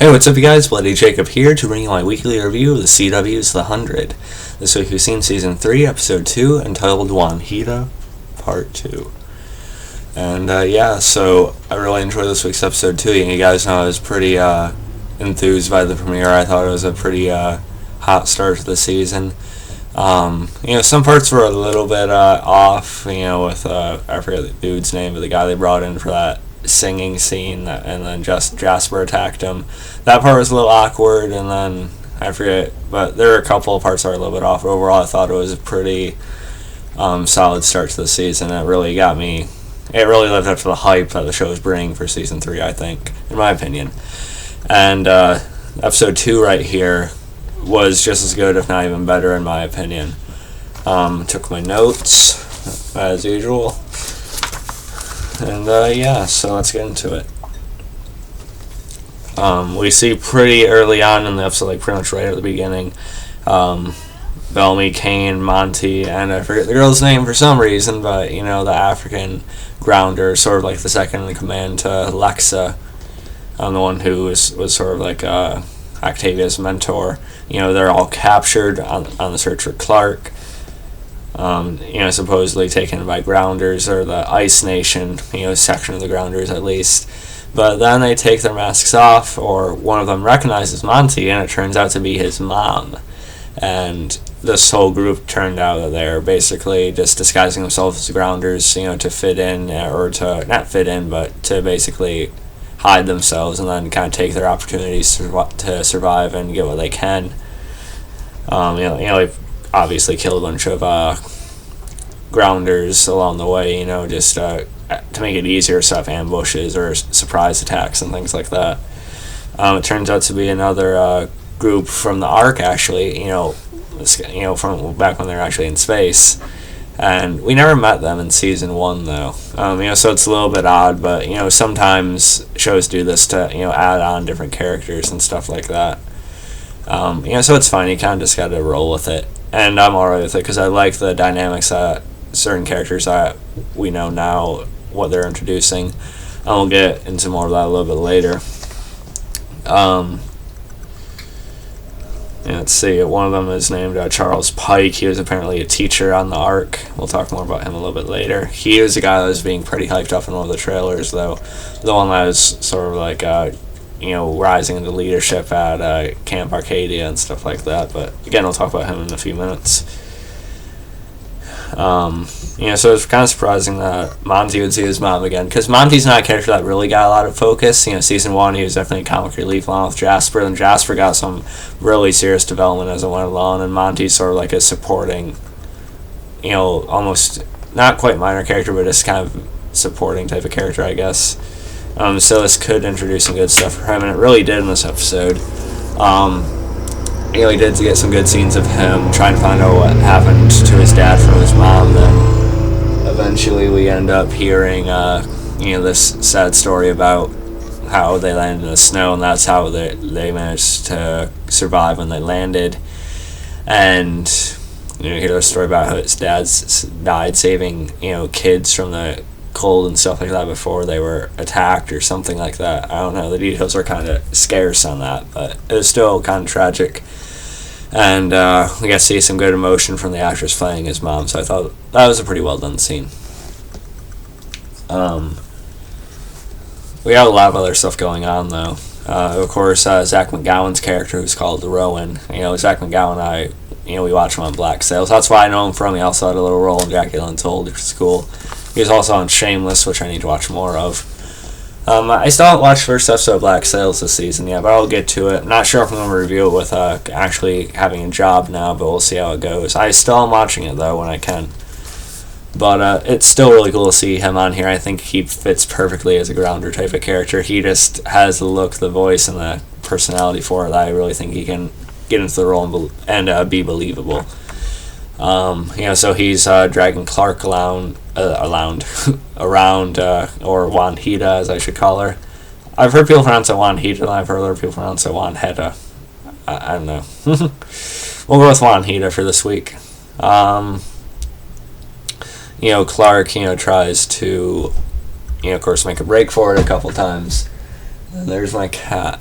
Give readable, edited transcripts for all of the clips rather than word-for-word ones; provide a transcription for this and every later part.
Hey, what's up, you guys? Bloody Jacob here to bring you my weekly review of the CW's The 100. This week we've seen Season 3, Episode 2, entitled Wanheda, Part 2. And, so I really enjoyed this week's Episode 2. You guys know I was pretty enthused by the premiere. I thought it was a pretty hot start to the season. Some parts were a little bit off, with, I forget the dude's name, but the guy they brought in for that singing scene, and then just Jasper attacked him. That part was a little awkward, and then I forget, but there were a couple of parts that were a little bit off. Overall, I thought it was a pretty solid start to the season. It really lived up to the hype that the show was bringing for Season 3, I think, in my opinion. And Episode 2 right here was just as good, if not even better, in my opinion. Took my notes, as usual. And, so let's get into it. We see pretty early on in the episode, pretty much right at the beginning, Bellamy, Kane, Monty, and I forget the girl's name for some reason, but, the African grounder, sort of like the second in command to Lexa, the one who was sort of like Octavia's mentor. They're all captured on the search for Clarke. Supposedly taken by grounders, or the Ice Nation, section of the grounders at least. But then they take their masks off, or one of them recognizes Monty, and it turns out to be his mom. And this whole group turned out that they're basically just disguising themselves as grounders, to fit in, or to not fit in, but to basically hide themselves and then kind of take their opportunities to survive and get what they can. They've obviously killed a bunch of grounders along the way, just to make it easier to set up ambushes or surprise attacks and things like that. It turns out to be another group from the Ark, actually, from back when they were actually in space. And we never met them in Season 1, though. So it's a little bit odd, but, sometimes shows do this to, add on different characters and stuff like that. So it's fine, you kind of just gotta roll with it. And I'm alright with it, because I like the dynamics that certain characters that we know now, what they're introducing. And we'll get into more of that a little bit later. Let's see, one of them is named Charles Pike. He was apparently a teacher on the Ark. We'll talk more about him a little bit later. He was a guy that was being pretty hyped up in one of the trailers, though. The one that was sort of like, rising into leadership at Camp Arcadia and stuff like that. But again, we'll talk about him in a few minutes. So it's kind of surprising that Monty would see his mom again, because Monty's not a character that really got a lot of focus. Season 1, he was definitely a comic relief along with Jasper, and Jasper got some really serious development as it went along, and Monty's sort of like a supporting, almost not quite minor character, but just kind of supporting type of character, I guess. So this could introduce some good stuff for him, and it really did in this episode. He did get some good scenes of him trying to find out what happened to his dad from his mom. Then eventually we end up hearing, this sad story about how they landed in the snow, and that's how they managed to survive when they landed. And you hear the story about how his dad's died saving kids from the cold and stuff like that before they were attacked or something like that. I don't know, the details are kind of scarce on that, but it was still kind of tragic. And we got to see some good emotion from the actress playing his mom, so I thought that was a pretty well done scene. We have a lot of other stuff going on, though. Of course, Zach McGowan's character, who's called Rowan. Zach McGowan, we watch him on Black Sails. That's why I know him from. He also had a little role in Dracula Untold, which is cool. He was also on Shameless, which I need to watch more of. I still haven't watched the first episode of Black Sails this season yet, but I'll get to it. I'm not sure if I'm going to review it with actually having a job now, but we'll see how it goes. I still am watching it, though, when I can. But it's still really cool to see him on here. I think he fits perfectly as a grounder type of character. He just has the look, the voice, and the personality for it that I really think he can get into the role and be believable. So he's dragging Clarke around, or Wanheda, as I should call her. I've heard people pronounce it Wanheda, and I've heard other people pronounce it Wanheda. I don't know. We'll go with Wanheda for this week. Clarke, tries to, of course, make a break for it a couple times. And there's my cat.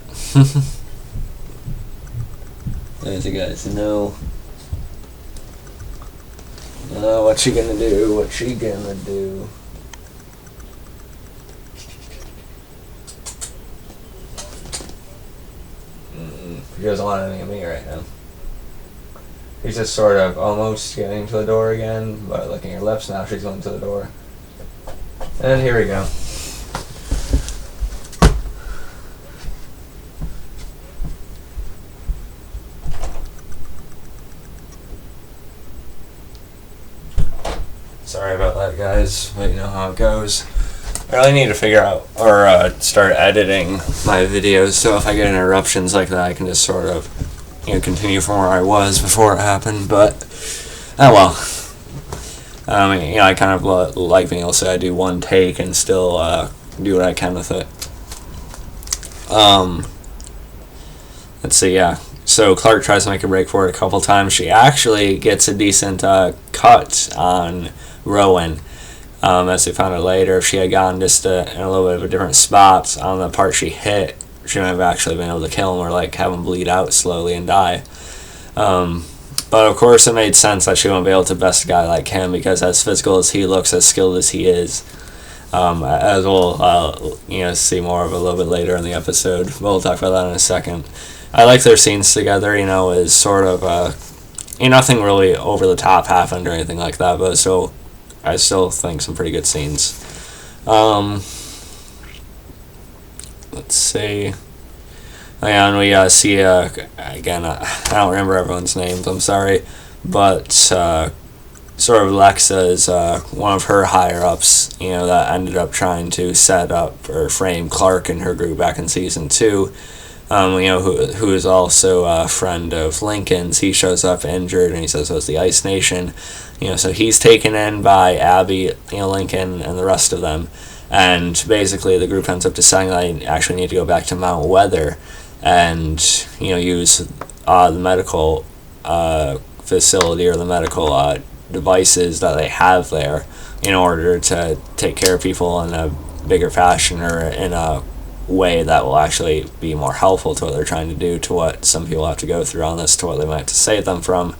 As you guys know. What she gonna do? What she gonna do? He doesn't want anything of me right now. He's just sort of almost getting to the door again, but licking her lips. Now she's going to the door. And here we go. Sorry about that, guys, but you know how it goes. I really need to figure out or start editing my videos, so if I get interruptions like that, I can just sort of, continue from where I was before it happened. But oh well. I kind of like being able to say I do one take and still do what I can with it. Let's see, yeah. So Clarke tries to make a break for it a couple times. She actually gets a decent cut on Rowan. As we found out later, if she had gone just in a little bit of a different spot on the part she hit, she might have actually been able to kill him or have him bleed out slowly and die. But of course it made sense that she wouldn't be able to best a guy like him, because as physical as he looks, as skilled as he is, as we'll see more of a little bit later in the episode. But we'll talk about that in a second. I like their scenes together, is sort of nothing really over the top happened or anything like that, but so I still think some pretty good scenes. Let's see. And we see, again, I don't remember everyone's names, I'm sorry, but sort of Lexa is one of her higher-ups, that ended up trying to set up or frame Clarke and her group back in Season 2, who is also a friend of Lincoln's. He shows up injured, and he says it was the Ice Nation. So he's taken in by Abby, Lincoln, and the rest of them. And basically the group ends up deciding that they actually need to go back to Mount Weather and, use the medical facility or the medical devices that they have there in order to take care of people in a bigger fashion or in a way that will actually be more helpful to what they're trying to do, to what some people have to go through on this, to what they might have to save them from.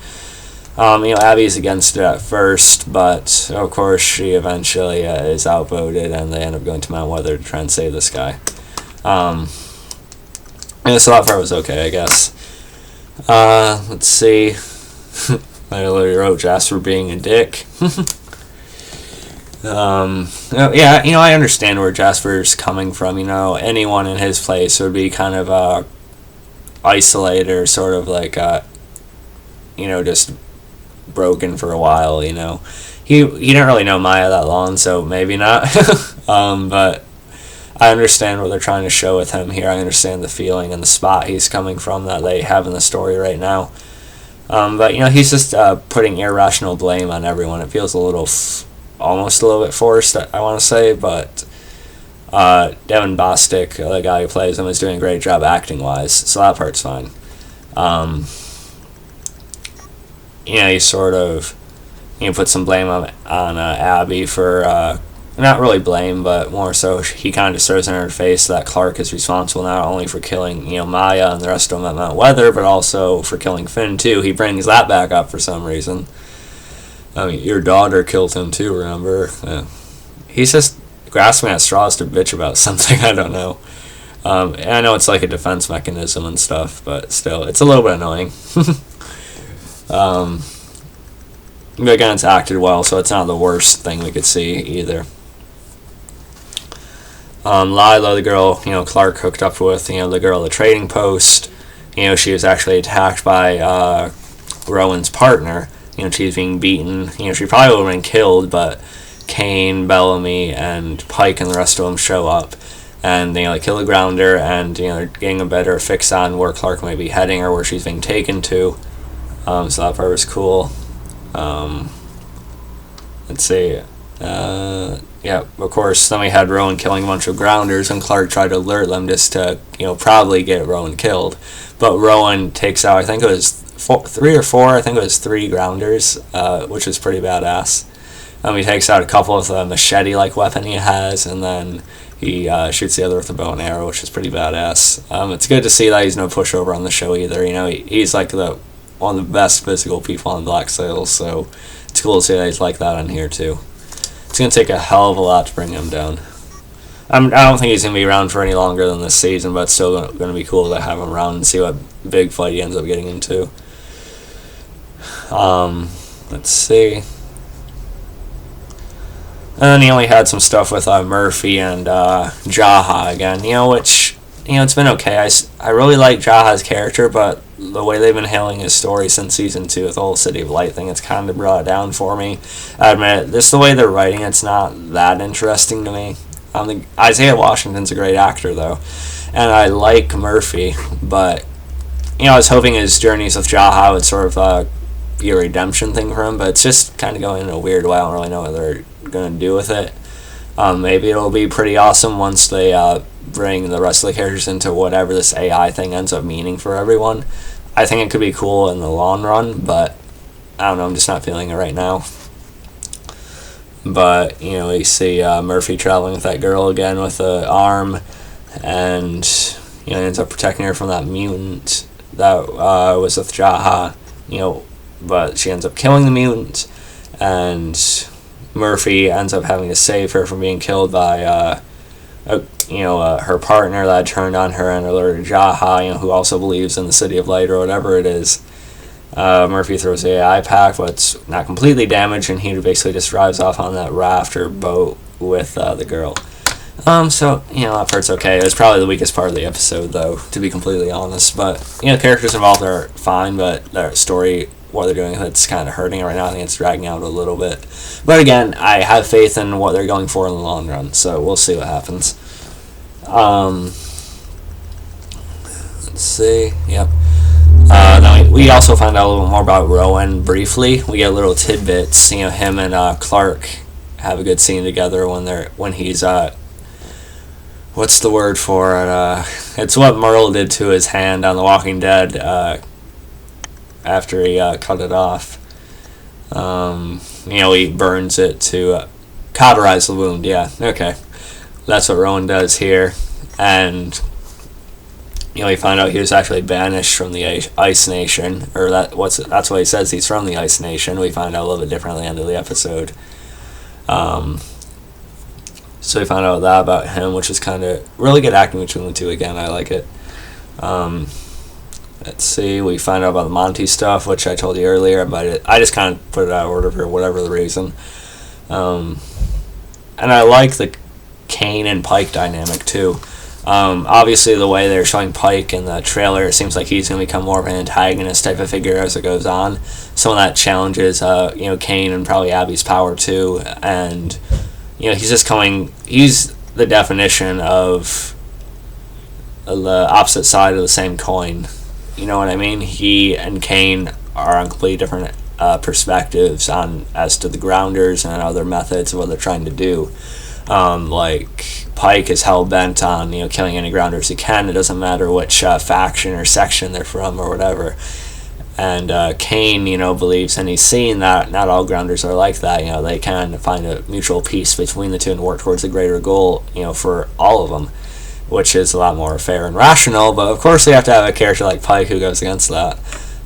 Abby's against it at first, but of course she eventually is outvoted, and they end up going to Mount Weather to try and save this guy. So that part was okay, I guess. Let's see. I literally wrote Jasper being a dick. I understand where Jasper's coming from. Anyone in his place would be kind of isolated, or sort of just broken for a while. He didn't really know Maya that long, so maybe not. But I understand what they're trying to show with him here. I understand the feeling and the spot he's coming from that they have in the story right now. But he's just putting irrational blame on everyone. It feels almost a little bit forced, I want to say, but Devin Bostic, the guy who plays him, is doing a great job acting-wise, so that part's fine. He sort of put some blame on Abby for, not really blame, but more so he kind of just throws in her face that Clarke is responsible not only for killing, Maya and the rest of them at Mount Weather, but also for killing Finn, too. He brings that back up for some reason. Your daughter killed him too, remember? He's just grasping at straws to bitch about something, I don't know. And I know it's like a defense mechanism and stuff, but still, it's a little bit annoying. But again, it's acted well, so it's not the worst thing we could see either. Lila, the girl, Clarke hooked up with, the girl at the trading post, she was actually attacked by Rowan's partner. She's being beaten. She probably would have been killed, but Kane, Bellamy, and Pike and the rest of them show up, and they kill the grounder, and they're getting a better fix on where Clarke might be heading or where she's being taken to. So that part was cool. Let's see. Of course, then we had Rowan killing a bunch of grounders, and Clarke tried to alert them just to, probably get Rowan killed. But Rowan takes out, I think it was 3 or 4, I think it was 3 grounders, which is pretty badass. He takes out a couple of the machete-like weapon he has, and then he shoots the other with a bow and arrow, which is pretty badass. It's good to see that he's no pushover on the show either. He's like one of the best physical people on Black Sails, so it's cool to see that he's like that on here too. It's going to take a hell of a lot to bring him down. I don't think he's going to be around for any longer than this season, but it's still going to be cool to have him around and see what big fight he ends up getting into. Let's see. And then he only had some stuff with Murphy and Jaha again, which, it's been okay. I really like Jaha's character, but the way they've been handling his story since season 2 with the whole City of Light thing, it's kind of brought it down for me. I admit, this the way they're writing, it's not that interesting to me. Isaiah Washington's a great actor, though, and I like Murphy, but, I was hoping his journeys with Jaha would sort of be a redemption thing for him, but it's just kind of going in a weird way. I don't really know what they're going to do with it. Maybe it'll be pretty awesome once they bring the rest of the characters into whatever this AI thing ends up meaning for everyone. I think it could be cool in the long run, but I don't know, I'm just not feeling it right now. But, we see Murphy traveling with that girl again with an arm, and, he ends up protecting her from that mutant that was with Jaha, but she ends up killing the mutant, and Murphy ends up having to save her from being killed by her partner that turned on her and alerted Jaha, who also believes in the City of Light or whatever it is. Murphy throws the AI pack, but it's not completely damaged, and he basically just drives off on that raft or boat with the girl. So, that part's okay. It was probably the weakest part of the episode, though, to be completely honest. But, characters involved are fine, but their story, what they're doing, it's kind of hurting right now. I think it's dragging out a little bit. But again, I have faith in what they're going for in the long run, so we'll see what happens. Let's see. Yep. Now we also find out a little bit more about Rowan briefly. We get little tidbits. Him and Clarke have a good scene together when he's what's the word for it? It's what Merle did to his hand on The Walking Dead after he cut it off. He burns it to cauterize the wound. Yeah, okay. That's what Rowan does here, and we find out he was actually banished from the Ice Nation, or that's what he says. He's from the Ice Nation. We find out a little bit different at the end of the episode. So we found out that about him, which is kind of really good acting between the two. Again, I like it. Let's see. We find out about the Monty stuff, which I told you earlier, but I just kind of put it out of order for whatever the reason. And I like the Kane and Pike dynamic too. Obviously, the way they're showing Pike in the trailer, it seems like he's going to become more of an antagonist type of figure as it goes on. Someone that challenges, Kane and probably Abby's power too. And, he's the definition of the opposite side of the same coin. You know what I mean? He and Kane are on completely different perspectives as to the grounders and other methods of what they're trying to do. Like Pike is hell bent on killing any grounders he can. It doesn't matter which faction or section they're from or whatever. And Kane, believes, and he's seen that not all grounders are like that. They can find a mutual peace between the two and work towards a greater goal. For all of them, which is a lot more fair and rational. But of course, they have to have a character like Pike who goes against that.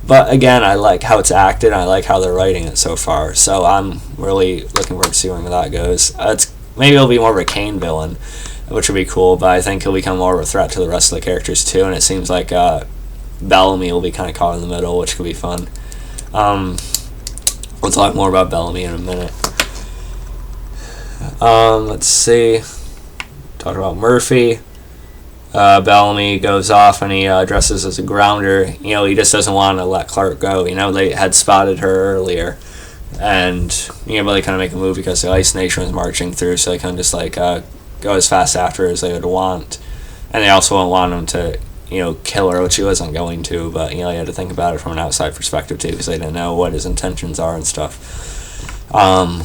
But again, I like how it's acted. And I like how they're writing it so far. So I'm really looking forward to seeing where that goes. Maybe it'll be more of a Kane villain, which would be cool, but I think he'll become more of a threat to the rest of the characters too, and it seems like Bellamy will be kind of caught in the middle, which could be fun. We'll talk more about Bellamy in a minute. Let's see. Talk about Murphy. Bellamy goes off and he dresses as a grounder. He just doesn't want to let Clarke go. They had spotted her earlier. And, but they kind of make a move because the Ice Nation was marching through, so they kind of just, go as fast after as they would want. And they also won't want him to, kill her, which he wasn't going to, but, he had to think about it from an outside perspective, too, because they didn't know what his intentions are and stuff. So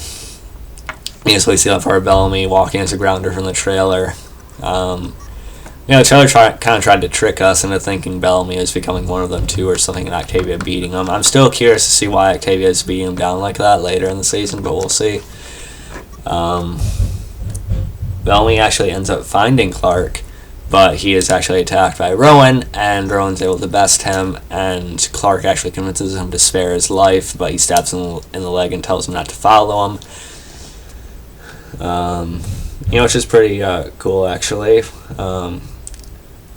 we see that part of Bellamy walking as a grounder from the trailer. The trailer kind of tried to trick us into thinking Bellamy is becoming one of them too, or something, and Octavia beating him. I'm still curious to see why Octavia is beating him down like that later in the season, but we'll see. But Bellamy actually ends up finding Clarke, but he is actually attacked by Rowan, and Rowan's able to best him, and Clarke actually convinces him to spare his life, but he stabs him in the leg and tells him not to follow him. Which is pretty cool, actually.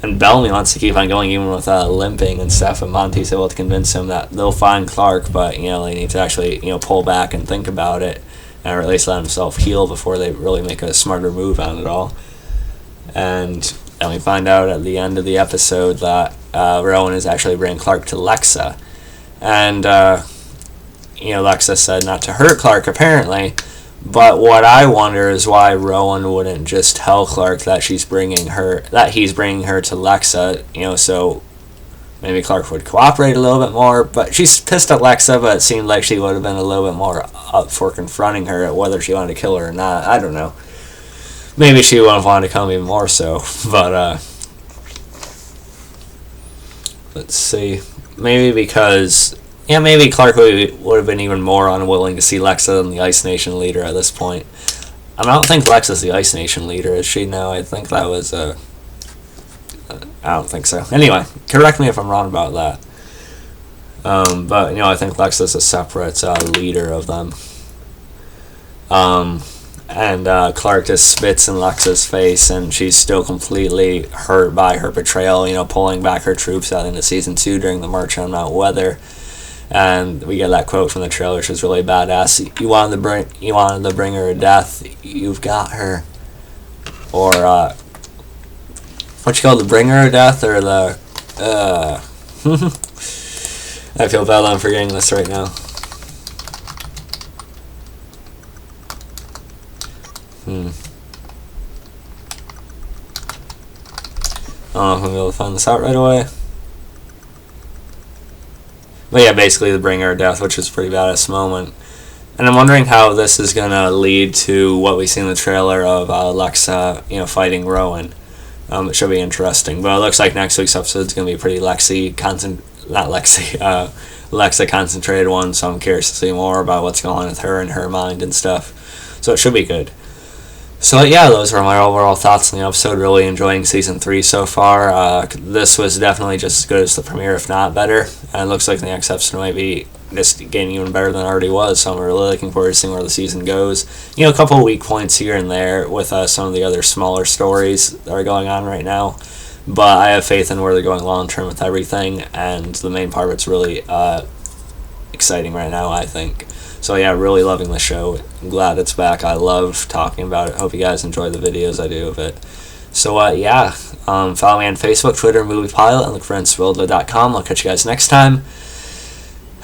And Bellamy wants to keep on going even with limping and stuff, and Monty's able to convince him that they'll find Clarke, but they need to actually pull back and think about it, or at least let himself heal before they really make a smarter move on it all. And we find out at the end of the episode that Rowan is actually bringing Clarke to Lexa, and Lexa said not to hurt Clarke apparently. But what I wonder is why Rowan wouldn't just tell Clarke that he's bringing her to Lexa, so maybe Clarke would cooperate a little bit more. But she's pissed at Lexa, but it seemed like she would have been a little bit more up for confronting her, whether she wanted to kill her or not. I don't know. Maybe she would have wanted to come even more so. But let's see. Maybe because... maybe Clarke would have been even more unwilling to see Lexa than the Ice Nation leader at this point. I don't think Lexa's the Ice Nation leader, is she? No, I think that was I don't think so. Anyway, correct me if I'm wrong about that. But I think Lexa's a separate leader of them. And Clarke just spits in Lexa's face, and she's still completely hurt by her betrayal. Pulling back her troops out into season 2 during the March on Mount Weather. And we get that quote from the trailer, which is really badass. You wanted to bring her to death. You've got her. Or what you call the bringer of death, or the I feel bad that I'm forgetting this right now. I don't know if I'm gonna be able to find this out right away. But yeah, basically the bringer of death, which is a pretty badass moment. And I'm wondering how this is going to lead to what we see in the trailer of Lexa, fighting Rowan. It should be interesting. But it looks like next week's episode is going to be a pretty Lexa concentrated one, so I'm curious to see more about what's going on with her and her mind and stuff. So it should be good. So yeah, those are my overall thoughts on the episode. Really enjoying season 3 so far. This was definitely just as good as the premiere, if not better. And it looks like the next episode might be just getting even better than it already was. So I'm really looking forward to seeing where the season goes. A couple of weak points here and there with some of the other smaller stories that are going on right now. But I have faith in where they're going long term with everything. And the main part of it's really exciting right now, I think. So yeah, really loving the show. I'm glad it's back. I love talking about it. Hope you guys enjoy the videos I do of it. So follow me on Facebook, Twitter, MoviePilot, and look for InSpilled.com. I'll catch you guys next time.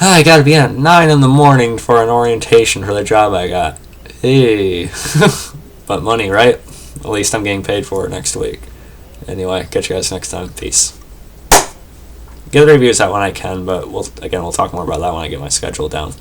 I gotta be at 9 in the morning for an orientation for the job I got. Hey. But money, right? At least I'm getting paid for it next week. Anyway, catch you guys next time. Peace. Get the reviews out when I can, but we'll talk more about that when I get my schedule down.